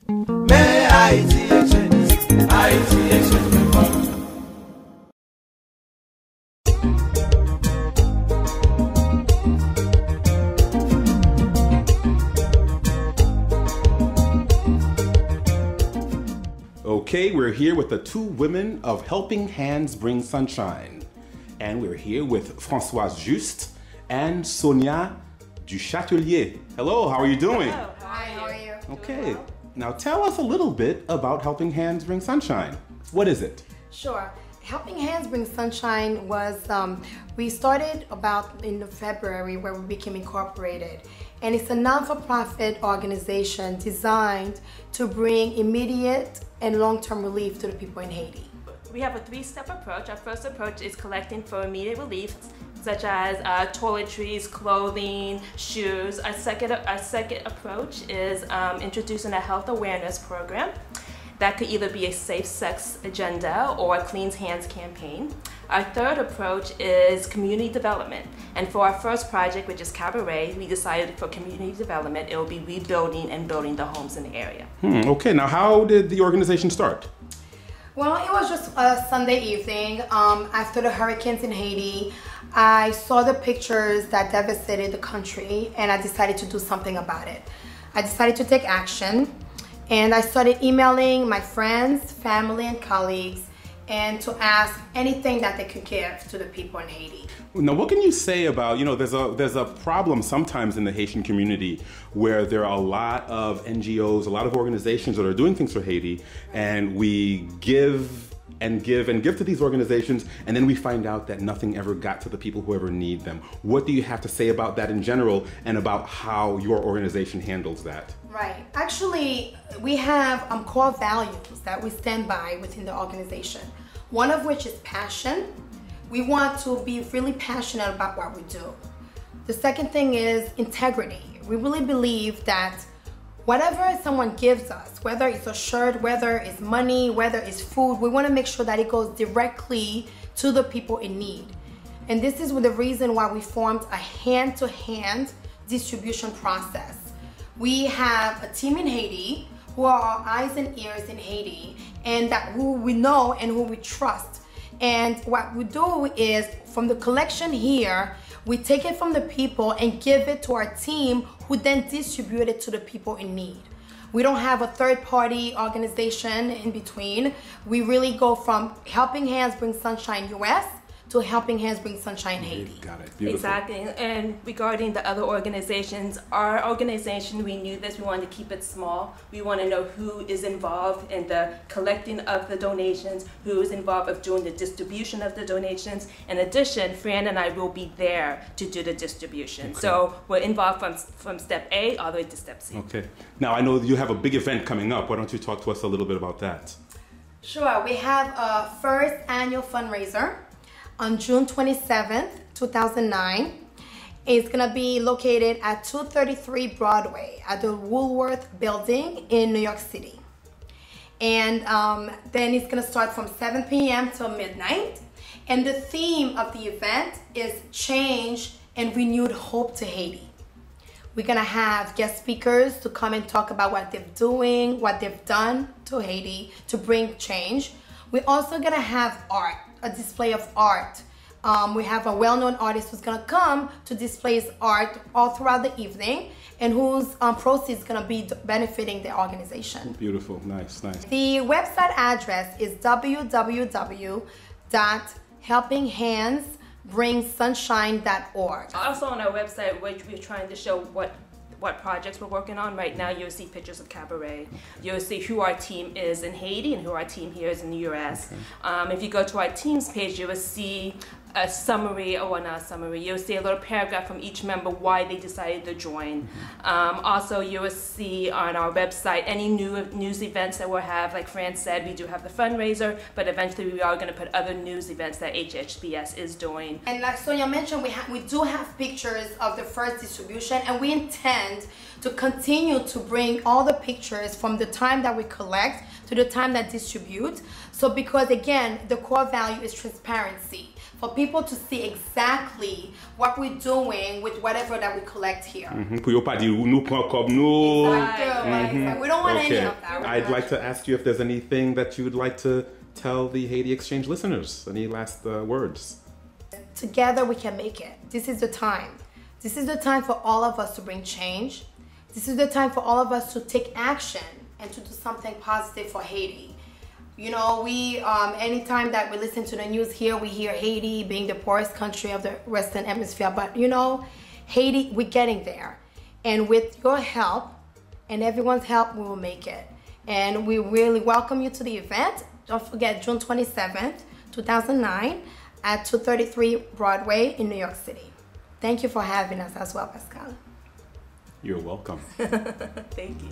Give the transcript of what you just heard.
Mais HaitiXchange, HaitiXchange.com. Okay, we're here with the two women of Helping Hands Bring Sunshine. And we're here with Françoise Juste and Sonia Duchatelier. Hello, how are you doing? Hello, hi, how are you? Okay, now tell us a little bit about Helping Hands Bring Sunshine. What is it? Sure. Helping Hands Bring Sunshine was, we started about in February where we became incorporated. And it's a non-for-profit organization designed to bring immediate and long-term relief to the people in Haiti. We have a three-step approach. Our first approach is collecting for immediate relief, such as toiletries, clothing, shoes. Our second approach is introducing a health awareness program. That could either be a safe sex agenda or a clean hands campaign. Our third approach is community development. And for our first project, which is Cabaret, we decided for community development, it will be rebuilding and building the homes in the area. Okay, now how did the organization start? Well, it was just a Sunday evening after the hurricanes in Haiti. I saw the pictures that devastated the country and I decided to do something about it. I decided to take action. And I started emailing my friends, family, and colleagues, and to ask anything that they could give to the people in Haiti. Now, what can you say about, there's a problem sometimes in the Haitian community where there are a lot of NGOs, a lot of organizations that are doing things for Haiti, and we give and give and give to these organizations, and then we find out that nothing ever got to the people who ever need them. What do you have to say about that in general and about how your organization handles that? Right. Actually, we have core values that we stand by within the organization. One of which is passion. We want to be really passionate about what we do. The second thing is integrity. We really believe that whatever someone gives us, whether it's a shirt, whether it's money, whether it's food, we want to make sure that it goes directly to the people in need. And this is the reason why we formed a hand-to-hand distribution process. We have a team in Haiti who are our eyes and ears in Haiti, and that who we know and who we trust. And what we do is, from the collection here, we take it from the people and give it to our team who then distribute it to the people in need. We don't have a third-party organization in between. We really go from Helping Hands Bring Sunshine US to Helping Hands Bring Sunshine Haiti. Got it. Beautiful. Exactly. And regarding the other organizations, our organization, we knew this, we wanted to keep it small. We want to know who is involved in the collecting of the donations, who is involved of doing the distribution of the donations. In addition, Fran and I will be there to do the distribution. Okay. So we're involved from step A all the way to step C. Okay. Now I know you have a big event coming up. Why don't you talk to us a little bit about that? Sure. We have a first annual fundraiser on June 27th, 2009. It's gonna be located at 233 Broadway at the Woolworth Building in New York City. And then it's gonna start from 7 p.m. till midnight. And the theme of the event is Change and Renewed Hope to Haiti. We're gonna have guest speakers to come and talk about what they're doing, what they've done to Haiti to bring change. We're also gonna have art, a display of art. We have a well-known artist who's gonna come to display his art all throughout the evening and whose proceeds is gonna be benefiting the organization. Beautiful, nice, nice. The website address is www.helpinghandsbringsunshine.org. Also on our website, which we're trying to show what projects we're working on. Right now, you'll see pictures of Cabaret. You'll see who our team is in Haiti and who our team here is in the US. Okay. If you go to our team's page, you will see a summary, or not a summary, you'll see a little paragraph from each member why they decided to join. Also, you will see on our website any news events that we'll have. Like Fran said, we do have the fundraiser, but eventually we are going to put other news events that HHBS is doing. And like Sonia mentioned, we do have pictures of the first distribution, and we intend to continue to bring all the pictures from the time that we collect to the time that distribute. So because again, the core value is transparency. for people to see exactly what we're doing with whatever that we collect here. Pour yo pas dire nous prend comme nous. Exactly. We don't want any Okay. of that. I'd like to ask you if there's anything that you would like to tell the HaitiXchange listeners. Any last words? Together we can make it. This is the time. This is the time for all of us to bring change. This is the time for all of us to take action and to do something positive for Haiti. You know, we anytime that we listen to the news here, we hear Haiti being the poorest country of the Western Hemisphere. But you know, Haiti, we're getting there. And with your help and everyone's help, we will make it. And we really welcome you to the event. Don't forget, June 27th, 2009, at 233 Broadway in New York City. Thank you for having us as well, Pascal. You're welcome. Thank you.